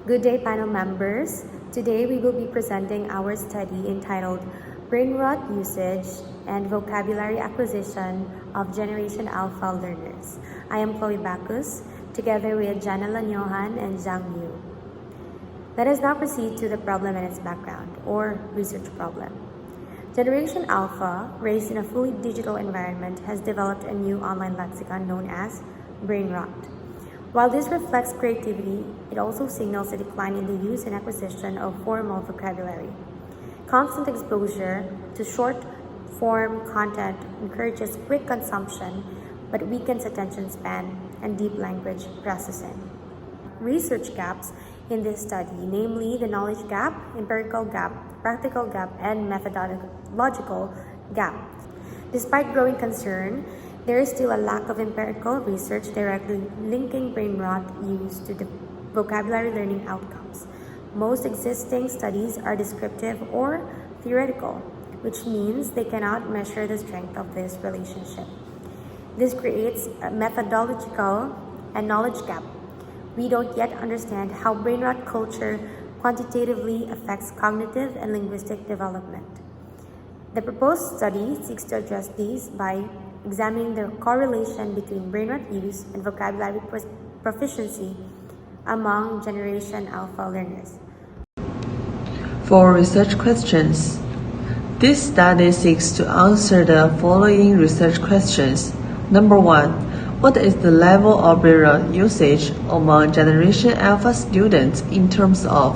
Good day, panel members. Today we will be presenting our study entitled Brainrot Usage and Vocabulary Acquisition of Generation Alpha Learners. I am Bacus, together with Lanojan and Zhang. Let us now proceed to the problem and its background, or research problem. Generation Alpha, raised in a fully digital environment, has developed a new online lexicon known as Brainrot. While this reflects creativity, it also signals a decline in the use and acquisition of formal vocabulary. Constant exposure to short-form content encourages quick consumption, but weakens attention span and deep language processing. Research gaps in this study, namely the knowledge gap, empirical gap, practical gap, and methodological gap. Despite growing concern, there is still a lack of empirical research directly linking brain rot use to the vocabulary learning outcomes. Most existing studies are descriptive or theoretical, which means they cannot measure the strength of this relationship. This creates a methodological and knowledge gap. We don't yet understand how brain rot culture quantitatively affects cognitive and linguistic development. The proposed study seeks to address these by examining the correlation between brain rot use and vocabulary proficiency among Generation Alpha learners. For research questions, this study seeks to answer the following research questions. Number 1. What is the level of brain rot usage among Generation Alpha students in terms of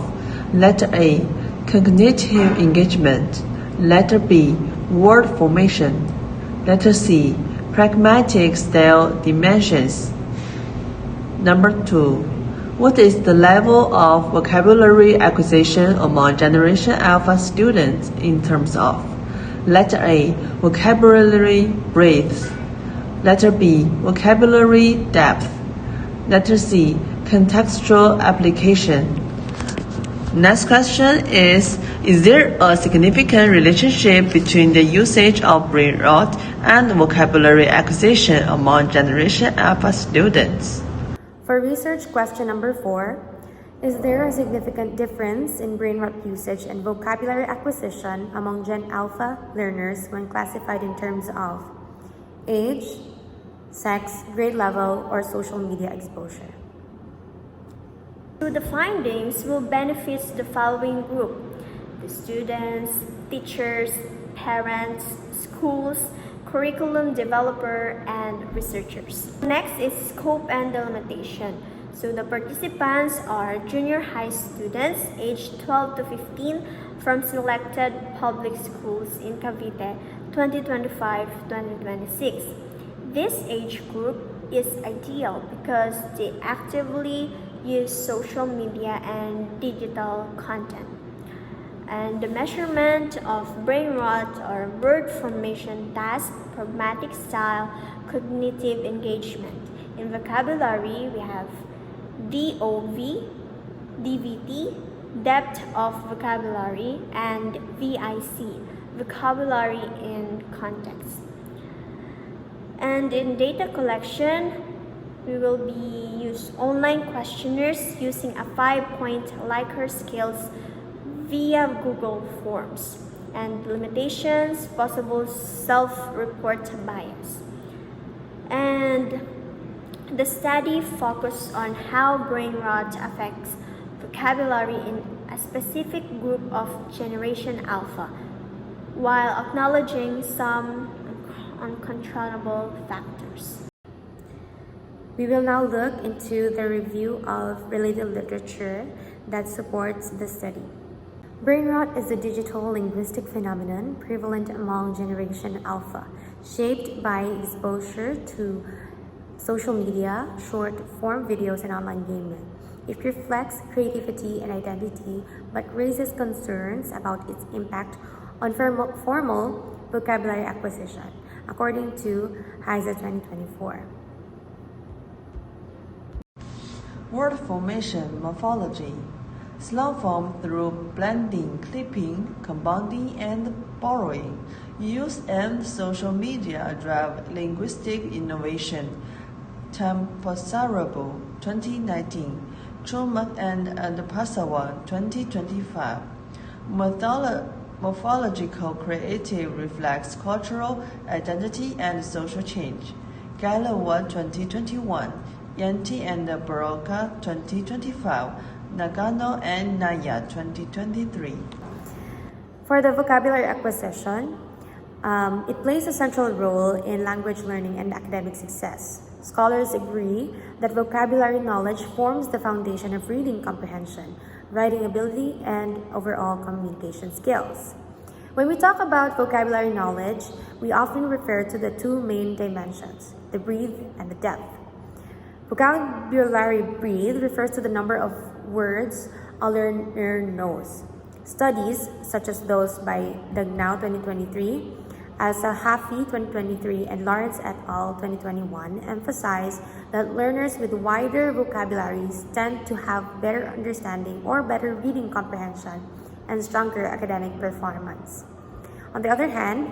letter A. Cognitive engagement, letter B. Word formation, letter C. Pragmatic style dimensions. Number 2. What is the level of vocabulary acquisition among Generation Alpha students in terms of letter A. Vocabulary breadth, letter B. Vocabulary depth, letter C. Contextual application. Next question is there a significant relationship between the usage of brain rot and vocabulary acquisition among Generation Alpha students? For research question number 4, is there a significant difference in brain rot usage and vocabulary acquisition among Gen Alpha learners when classified in terms of age, sex, grade level, or social media exposure? So the findings will benefit the following group: the students, teachers, parents, schools, curriculum developer, and researchers. Next is scope and delimitation. So the participants are junior high students aged 12 to 15 from selected public schools in Cavite 2025-2026. This age group is ideal because they actively use social media and digital content. And the measurement of brain rot or word formation task, pragmatic style, cognitive engagement. In vocabulary, we have DOV, DVT, depth of vocabulary, and VIC, vocabulary in context. And in data collection, we will use online questionnaires using a 5-point Likert scales via Google Forms. And limitations, possible self-report bias. And the study focused on how brain rot affects vocabulary in a specific group of Generation Alpha, while acknowledging some uncontrollable factors. We will now look into the review of related literature that supports the study. Brain rot is a digital linguistic phenomenon prevalent among Generation Alpha, shaped by exposure to social media, short-form videos, and online gaming. It reflects creativity and identity, but raises concerns about its impact on formal vocabulary acquisition, according to HISA 2024. Word formation morphology. Slang formed through blending, clipping, compounding, and borrowing. Use and social media drive linguistic innovation. Temposarable, 2019. Chumak and Pasawan 2025. Morphological creative reflects cultural identity and social change. Galawa 2021. Yanti and Baroka 2025. Nagano and Naya 2023. For the vocabulary acquisition, it plays a central role in language learning and academic success. Scholars agree that vocabulary knowledge forms the foundation of reading comprehension, writing ability, and overall communication skills. When we talk about vocabulary knowledge, we often refer to the two main dimensions, the breadth and the depth. Vocabulary breadth refers to the number of words a learner knows. Studies, such as those by Dagnao 2023, Hafi 2023, and Lawrence et al. 2021 emphasize that learners with wider vocabularies tend to have better understanding or better reading comprehension and stronger academic performance. On the other hand,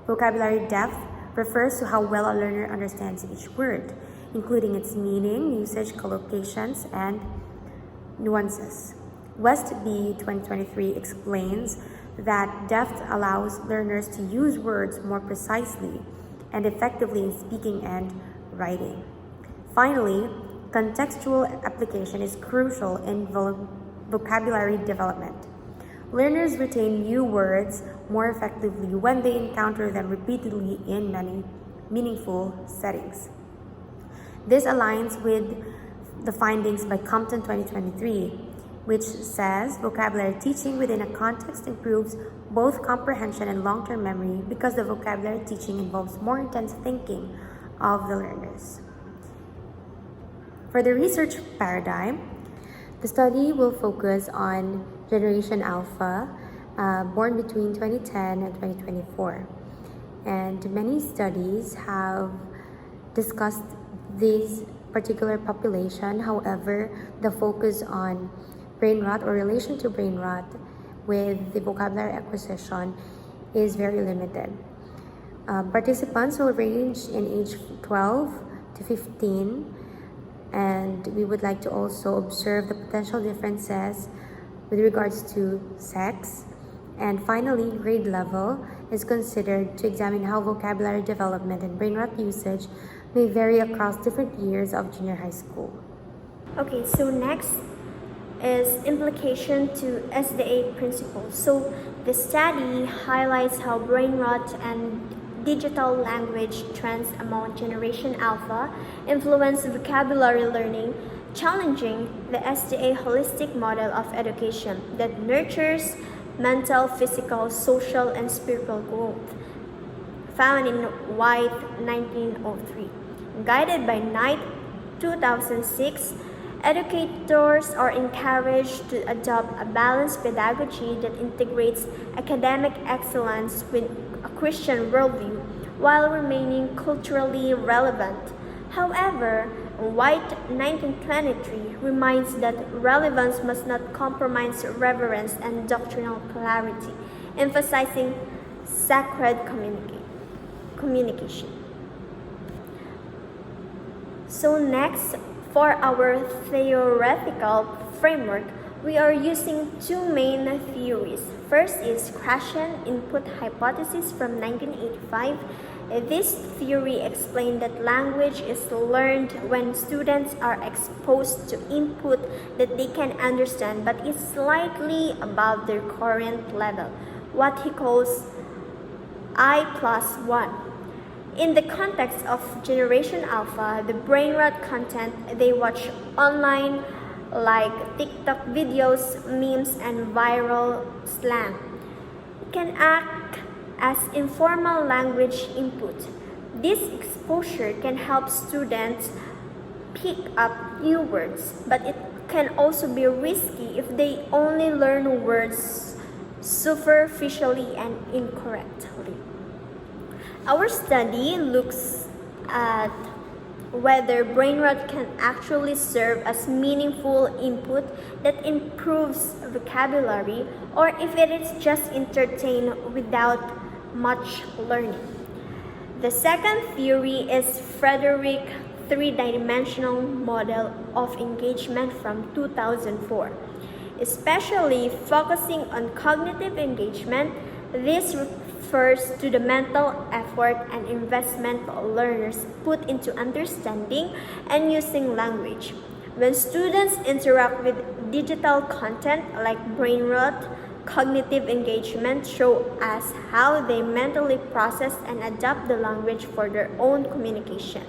vocabulary depth refers to how well a learner understands each word, including its meaning, usage, collocations, and nuances. West B 2023 explains that depth allows learners to use words more precisely and effectively in speaking and writing. Finally, contextual application is crucial in vocabulary development. Learners retain new words more effectively when they encounter them repeatedly in many meaningful settings. This aligns with the findings by Compton 2023, which says vocabulary teaching within a context improves both comprehension and long-term memory because the vocabulary teaching involves more intense thinking of the learners. For the research paradigm, the study will focus on Generation Alpha, born between 2010 and 2024. And many studies have discussed this particular population. However, the focus on brain rot or relation to brain rot with the vocabulary acquisition is very limited. Participants will range in age 12 to 15, and we would like to also observe the potential differences with regards to sex. And finally, grade level is considered to examine how vocabulary development and brain rot usage may vary across different years of junior high school. Okay, so next is implication to SDA principles. So the study highlights how brain rot and digital language trends among Generation Alpha influence vocabulary learning, challenging the SDA holistic model of education that nurtures mental, physical, social, and spiritual growth, found in White 1903. Guided by Knight 2006, educators are encouraged to adopt a balanced pedagogy that integrates academic excellence with a Christian worldview while remaining culturally relevant. However, White 1923 reminds that relevance must not compromise reverence and doctrinal clarity, emphasizing sacred communication. So next, for our theoretical framework, we are using two main theories. First is Krashen input hypothesis from 1985. This theory explained that language is learned when students are exposed to input that they can understand but is slightly above their current level, what he calls I+1. In the context of Generation Alpha, the brain rot content they watch online, like TikTok videos, memes, and viral slang, can act as informal language input. This exposure can help students pick up new words, but it can also be risky if they only learn words superficially and incorrectly. Our study looks at whether brain rot can actually serve as meaningful input that improves vocabulary, or if it is just entertained without much learning. The second theory is Frederick three-dimensional model of engagement from 2004. Especially focusing on cognitive engagement, this refers to the mental effort and investment learners put into understanding and using language. When students interact with digital content like Brianrot, cognitive engagement shows us how they mentally process and adapt the language for their own communication.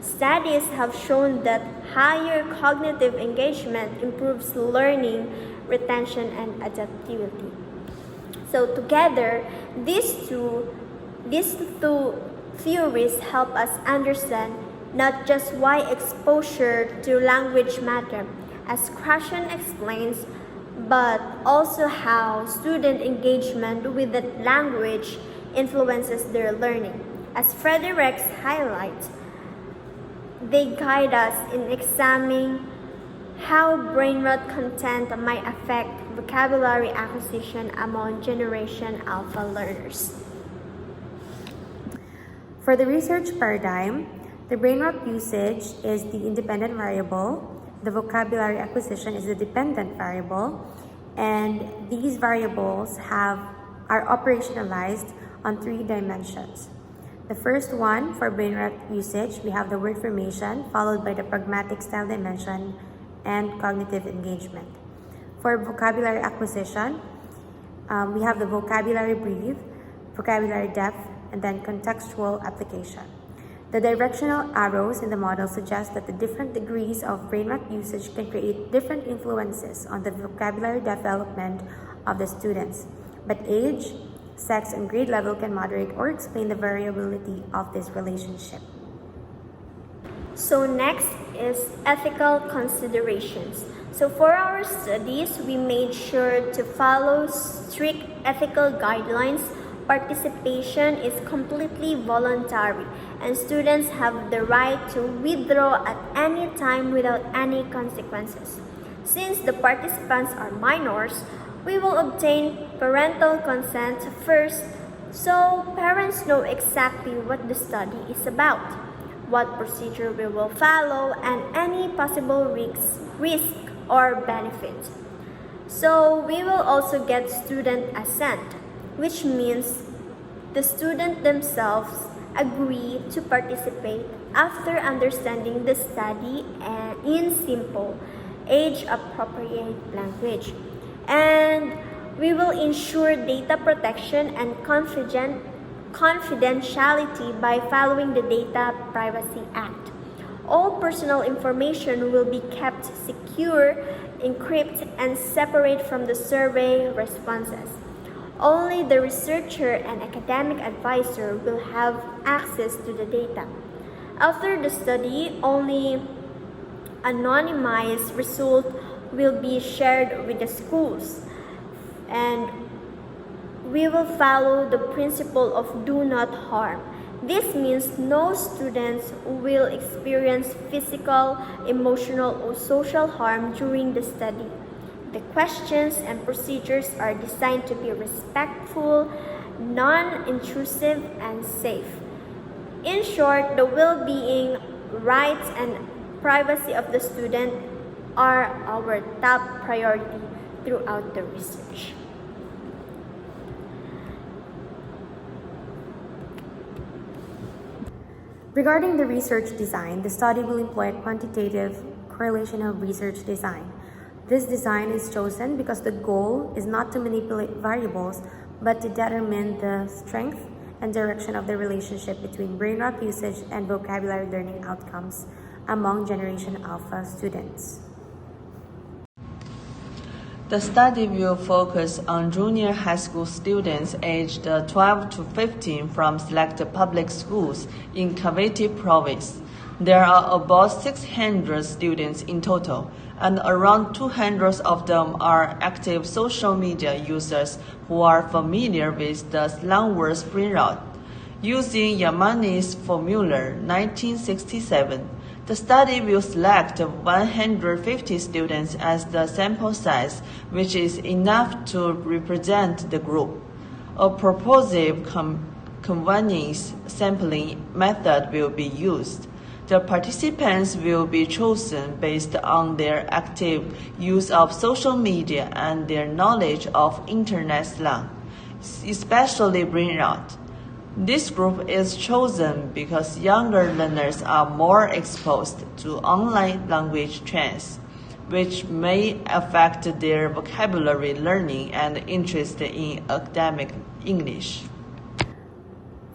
Studies have shown that higher cognitive engagement improves learning, retention, and adaptability. So together, these two theories help us understand not just why exposure to language matters, as Krashen explains, but also how student engagement with that language influences their learning. As Fredericks highlights, they guide us in examining how brainrot content might affect vocabulary acquisition among Generation Alpha learners. For the research paradigm, the brainrot usage is the independent variable, the vocabulary acquisition is the dependent variable, and these variables are operationalized on 3 dimensions. The first one, for brainrot usage, we have the word formation, followed by the pragmatic style dimension and cognitive engagement. For vocabulary acquisition, we have the vocabulary brief, vocabulary depth, and then contextual application. The directional arrows in the model suggest that the different degrees of brainrot usage can create different influences on the vocabulary development of the students, but age, sex, and grade level can moderate or explain the variability of this relationship. So next is ethical considerations. So for our studies, we made sure to follow strict ethical guidelines. Participation is completely voluntary, and students have the right to withdraw at any time without any consequences. Since the participants are minors, we will obtain parental consent first, so parents know exactly what the study is about, what procedure we will follow, and any possible risk or benefit. So we will also get student assent, which means the student themselves agree to participate after understanding the study and in simple, age-appropriate language. And we will ensure data protection and confidentiality by following the Data Privacy Act. All personal information will be kept secure, encrypted, and separate from the survey responses. Only the researcher and academic advisor will have access to the data. After the study, only anonymized results will be shared with the schools, and we will follow the principle of do not harm. This means no students will experience physical, emotional, or social harm during the study. The questions and procedures are designed to be respectful, non-intrusive, and safe. In short, the well-being, rights, and privacy of the student are our top priority throughout the research. Regarding the research design, the study will employ a quantitative correlational research design. This design is chosen because the goal is not to manipulate variables, but to determine the strength and direction of the relationship between brainrot usage and vocabulary learning outcomes among Generation Alpha students. The study will focus on junior high school students aged 12 to 15 from selected public schools in Cavite province. There are about 600 students in total, and around 200 of them are active social media users who are familiar with the slang word brainrot. Using Yamani's formula 1967, the study will select 150 students as the sample size, which is enough to represent the group. A purposive convenience sampling method will be used. The participants will be chosen based on their active use of social media and their knowledge of internet slang, especially Brianrot. This group is chosen because younger learners are more exposed to online language trends, which may affect their vocabulary learning and interest in academic English.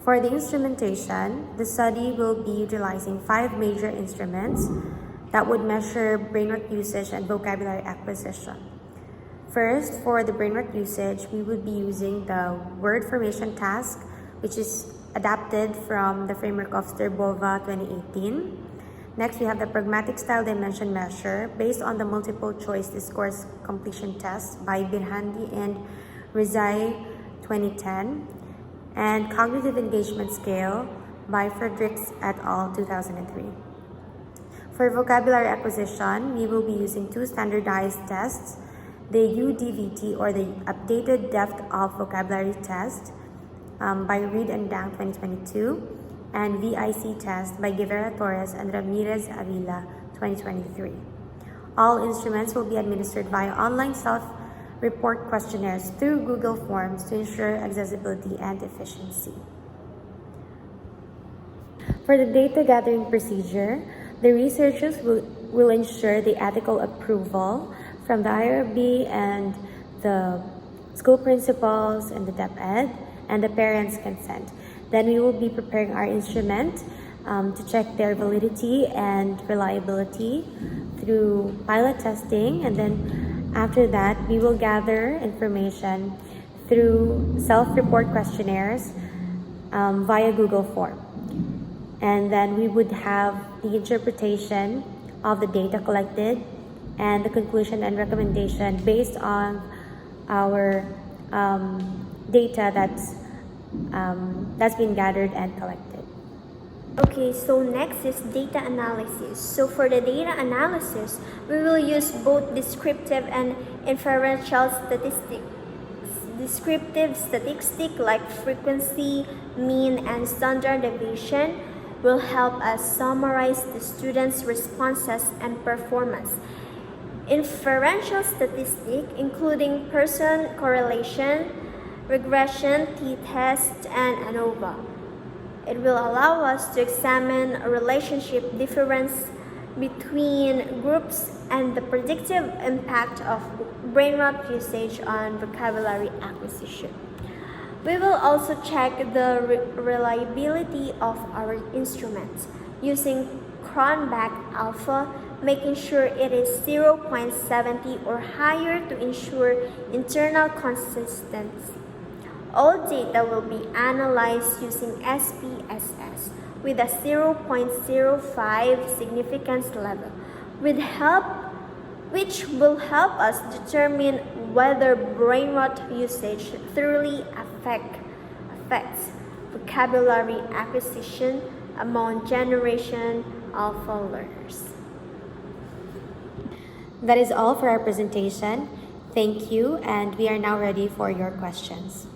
For the instrumentation, the study will be utilizing 5 major instruments that would measure Brianrot usage and vocabulary acquisition. First, for the Brianrot usage, we would be using the word formation task, which is adapted from the framework of Sterbova 2018. Next, we have the pragmatic style dimension measure based on the multiple choice discourse completion test by Birhandi and Rizai 2010, and cognitive engagement scale by Fredericks et al. 2003. For vocabulary acquisition, we will be using 2 standardized tests, the UDVT or the Updated Depth of Vocabulary Test by Reed and Zhang 2022, and VIC test by Guevara Torres and Ramirez Avila 2023. All instruments will be administered via online self-report questionnaires through Google Forms to ensure accessibility and efficiency. For the data gathering procedure, the researchers will ensure the ethical approval from the IRB and the school principals and the DepEd and the parents' consent. Then we will be preparing our instrument to check their validity and reliability through pilot testing, and then after that we will gather information through self-report questionnaires via Google Form. And then we would have the interpretation of the data collected and the conclusion and recommendation based on our data that's been gathered and collected. Okay, so next is data analysis. So for the data analysis, we will use both descriptive and inferential statistics. Descriptive statistics like frequency, mean, and standard deviation will help us summarize the students' responses and performance. Inferential statistics, including Pearson correlation, regression, t-test, and ANOVA. It will allow us to examine a relationship difference between groups and the predictive impact of Brianrot usage on vocabulary acquisition. We will also check the reliability of our instruments using Cronbach alpha, making sure it is 0.70 or higher to ensure internal consistency. All data will be analyzed using SPSS with a 0.05 significance level, which will help us determine whether Brianrot usage thoroughly affects vocabulary acquisition among Geneartion alpha learners. That is all for our presentation. Thank you, and we are now ready for your questions.